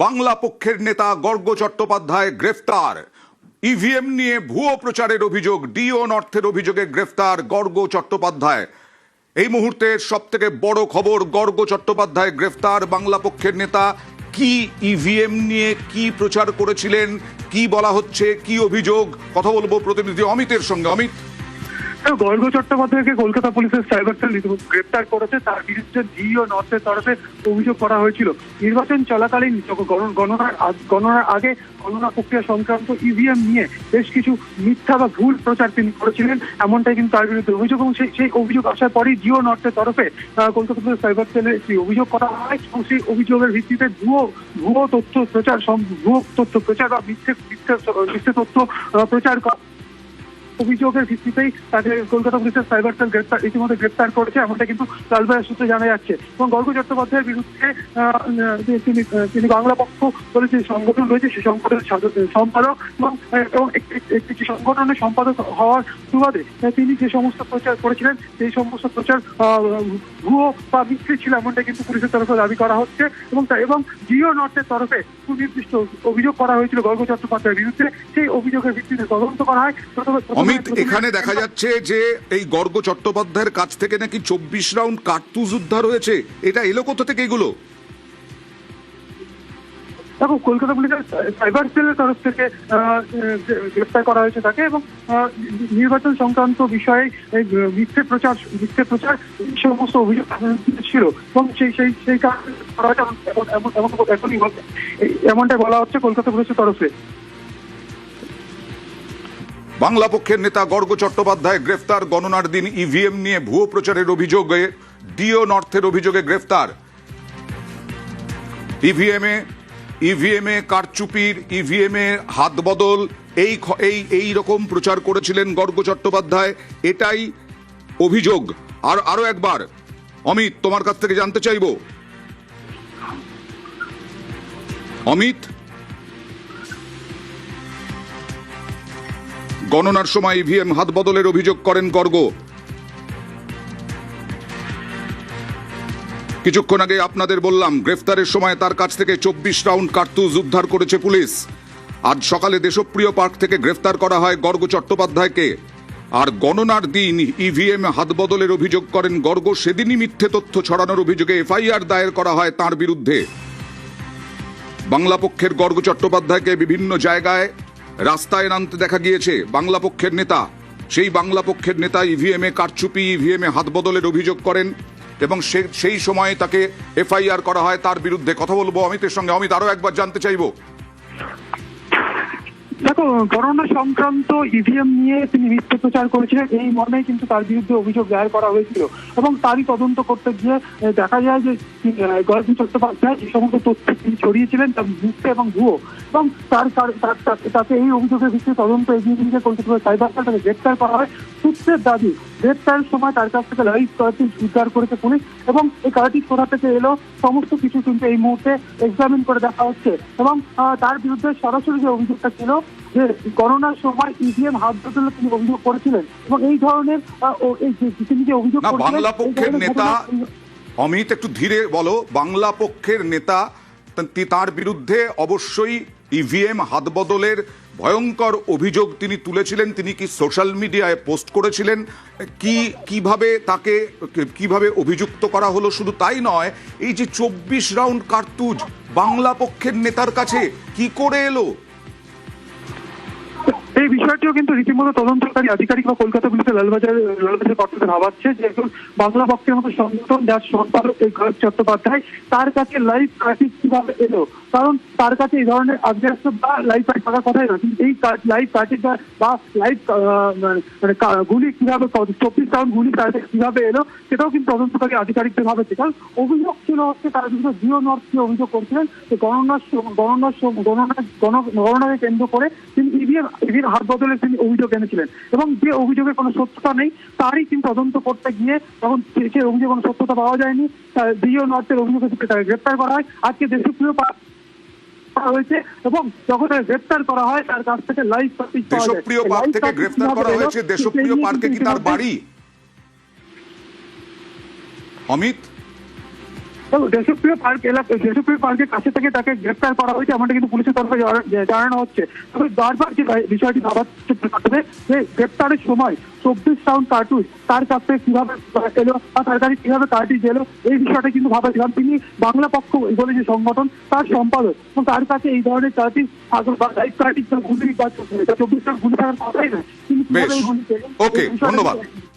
বাংলা পক্ষের নেতা গর্গ চট্টোপাধ্যায় গ্রেফতার। ইভিএম নিয়ে ভুয়ো প্রচারের অভিযোগ, ডিও নর্থের অভিযোগে গ্রেফতার গর্গ চট্টোপাধ্যায়। এই মুহূর্তের সব থেকে বড় খবর, গর্গ চট্টোপাধ্যায় গ্রেফতার। বাংলা পক্ষের নেতা কি ইভিএম নিয়ে কি প্রচার করেছিলেন, কি বলা হচ্ছে, কি অভিযোগ, কথা বলবো প্রতিনিধি অমিতের সঙ্গে। অমিত, গর্গ চট্টোপাধ্যায়কে কলকাতা পুলিশের সাইবার সেল গ্রেপ্তার করেছে। তার বিরুদ্ধে ডিও নর্থের তরফে অভিযোগ করা হয়েছিল নির্বাচন চলাকালীন গণনার আগে গণনা প্রক্রিয়া সংক্রান্ত ইভিএম নিয়ে বেশ কিছু মিথ্যা বা ভুল প্রচার তিনি করেছিলেন, এমনটাই কিন্তু তার বিরুদ্ধে অভিযোগ। এবং সেই অভিযোগ আসার পরেই ডিও নর্থের তরফে কলকাতা পুলিশ সাইবার সেলে একটি অভিযোগ করা হয় এবং সেই অভিযোগের ভিত্তিতে ভুয়ো তথ্য প্রচার বা মিথ্যে তথ্য প্রচার অভিযোগের ভিত্তিতেই তাকে কলকাতা পুলিশের সাইবার সেল ইতিমধ্যে গ্রেপ্তার করেছে, এমনটা কিন্তু লালবাজার সূত্রে জানা যাচ্ছে। এবং গর্গ চট্টোপাধ্যায়ের বিরুদ্ধে তিনি বাংলা পক্ষ বলে যে সংগঠন রয়েছে সেই সংগঠনের সম্পাদক এবং একটি সংগঠনের সম্পাদক হওয়ার সুবাদে তিনি যে সমস্ত প্রচার করেছিলেন সেই সমস্ত প্রচার ভুয়ো বা মিথ্যে ছিল, এমনটা কিন্তু পুলিশের তরফে দাবি করা হচ্ছে। এবং ডিও নর্থের তরফে সুনির্দিষ্ট অভিযোগ করা হয়েছিল গর্গ চট্টোপাধ্যায়ের বিরুদ্ধে। সেই অভিযোগের ভিত্তিতে তদন্ত করা হয়। এখানে দেখা যাচ্ছে যে এই গর্গ চট্টোপাধ্যায়ের কাছ থেকে নাকি 24 রাউন্ড কার্তুজ উদ্ধার হয়েছে। এটা এলো কোথা থেকে এগুলো? দেখো, কলকাতা পুলিশের সাইবার সেলের তরফ থেকে গ্রেফতার করা হয়েছে তাকে। এবং নির্বাচন সংক্রান্ত বিষয়ে মিথ্যে প্রচার সমস্ত অভিযোগ ছিল এবং সেই কারণে এমনটাই বলা হচ্ছে কলকাতা পুলিশের তরফে। বাংলা পক্ষের নেতা গর্গ চট্টোপাধ্যায় গ্রেফতার। গণনার দিন ইভিএম নিয়ে ভুয়ো প্রচারের অভিযোগে ডিও নর্থের অভিযোগে গ্রেফতার। ইভিএমে কারচুপির, ইভিএমে হাত বদল, এই রকম প্রচার করেছিলেন গর্গ চট্টোপাধ্যায়, এটাই অভিযোগ। আর আরো একবার অমিত, তোমার কাছ থেকে জানতে চাইব। অমিত, গণনার সময় ইভিএম হাত বদলের অভিযোগ করেন গর্গ। কিছুক্ষণ আগে আপনাদের বললাম গ্রেফতারের সময় তার কাছ থেকে 24 রাউন্ড কার্তুজ উদ্ধার করেছে পুলিশ। আজ সকালে দেশপ্রিয় পার্ক থেকে গ্রেফতার করা হয় গর্গ চট্টোপাধ্যায়কে। আর গণনার দিন ইভিএম হাত বদলের অভিযোগ করেন গর্গ। সেদিনই মিথ্যে তথ্য ছড়ানোর অভিযোগে এফআইআর দায়ের করা হয় তার বিরুদ্ধে। বাংলা পক্ষের গর্গ চট্টোপাধ্যায়কে বিভিন্ন জায়গায় রাস্তায় নামতে দেখা গিয়েছে বাংলা পক্ষের নেতা। সেই বাংলা পক্ষের নেতা ইভিএমে কারচুপি, ইভিএমে হাত বদলের অভিযোগ করেন এবং সেই সময় তাকে এফআইআর করা হয় তার বিরুদ্ধে। কথা বলবো অমিতের সঙ্গে। অমিত, আরো একবার জানতে চাইবো। দেখো, করোনা সংক্রান্ত ইভিএম নিয়ে তিনি মিথ্যে প্রচার করেছিলেন, এই মর্মেই কিন্তু তার বিরুদ্ধে অভিযোগ দায়ের করা হয়েছিল। এবং তারই তদন্ত করতে গিয়ে দেখা যায় যে গর্গ চট্টোপাধ্যায় যে সমস্ত তথ্য তিনি ছড়িয়েছিলেন তা মিথ্যে এবং ভুয়ো। এবং তাকে এই অভিযোগের ভিত্তিতে তদন্ত এগিয়ে নিয়ে কলকাতা সাইবার সেল তাকে গ্রেপ্তার করা হয়। সূত্রের দাবি, গ্রেপ্তারের সময় তার কাছ থেকে লাইভ কার্টিজ উদ্ধার করেছে পুলিশ এবং এই কার্টিজ কোথা থেকে এলো সমস্ত কিছু কিন্তু এই মুহূর্তে এক্সামিন করে দেখা হচ্ছে। এবং তার বিরুদ্ধে সরাসরি যে অভিযোগটা ছিল যে করোনার সময় ইভিএম হাত বদলে তিনি অভিযোগ করেছিলেন এবং এই ধরনের তিনি যে অভিযোগ বাংলা পক্ষের নেতা, অমিত একটু ধীরে বলো। বাংলা পক্ষের নেতা, তার বিরুদ্ধে অবশ্যই ইভিএম হাত বদলের ভয়ঙ্কর অভিযোগ তিনি তুলেছিলেন। তিনি কি সোশ্যাল মিডিয়ায় পোস্ট করেছিলেন? কিভাবে অভিযুক্ত করা হলো? শুধু তাই নয়, এই যে 24 রাউন্ড কার্তুজ বাংলা পক্ষের নেতার কাছে কি করে এলো? এই বিষয়টিও কিন্তু রীতিমতো তদন্তকারী আধিকারিক বা কলকাতা পুলিশের লালবাজার কর্তৃপক্ষ ভাবাচ্ছে যে একজন বাংলা পক্ষের মতো সংগঠন যার সম্পাদক এই গর্গ চট্টোপাধ্যায়, তার কাছে লাইভ কার্টিজ কিভাবে এলো। কারণ তার কাছে এই ধরনের আগ্রাস্য বা লাইভ কার্ড থাকার কথাই না, কিন্তু এই লাইভ কার্টিজ বা লাইভ গুলি কিভাবে 24 রাউন্ড গুলি তার কাছে কিভাবে এলো সেটাও কিন্তু তদন্তকারী আধিকারিকদের ভাবাচ্ছে। কারণ অভিযোগ ছিল হচ্ছে তার বিরুদ্ধে ডিও নর্থ অভিযোগ করছিলেন যে গণনাকে কেন্দ্র করে তিনি ইভিএম হাত বদলে তিনি অভিযোগ এনেছিলেন এবং যে অভিযোগে কোনো সত্যতা নেই তারই কিন্তু তদন্ত করতে গিয়ে তখন সে অভিযোগে কোনো সত্যতা পাওয়া যায়নি। ডিও নর্থের অভিযোগের ক্ষেত্রে তাকে গ্রেপ্তার করা হয়। আজকে দেশপ্রিয় হয়েছে এবং যখন গ্রেপ্তার করা হয় তার কাছ থেকে লাইভ কার্টিজ পাওয়া যায়। দেশপ্রিয় পার্ক থেকে গ্রেফতার করা হয়েছে। দেশপ্রিয় পার্কে কি তার বাড়ি? অমিত, এবং দেশপ্রিয় পার্কের কাছে থেকে তাকে গ্রেফতার করা হয়েছে এমনটা কিন্তু পুলিশের তরফে জানানো হচ্ছে। তবে বারবার যে বিষয়টি ভাবার যে গ্রেফতারের সময় 24 রাউন্ড কার্তুজ তার কাছ থেকে কিভাবে এলো বা তার কাছে কিভাবে কার্তুজ এলো এই বিষয়টা কিন্তু ভাবাছিলাম। তিনি বাংলা পক্ষ বলে যে সংগঠন তার সম্পাদক এবং তার কাছে এই ধরনের কার্তুজ বা লাইভ কার্তুজ গুলি বা 24 রাউন্ড গুলি থাকার কথাই না। তিনি কিভাবে বেশ। এই গুলি পেলেন, ওকে, এই বিষয়টা ধন্যবাদ। কিন্তু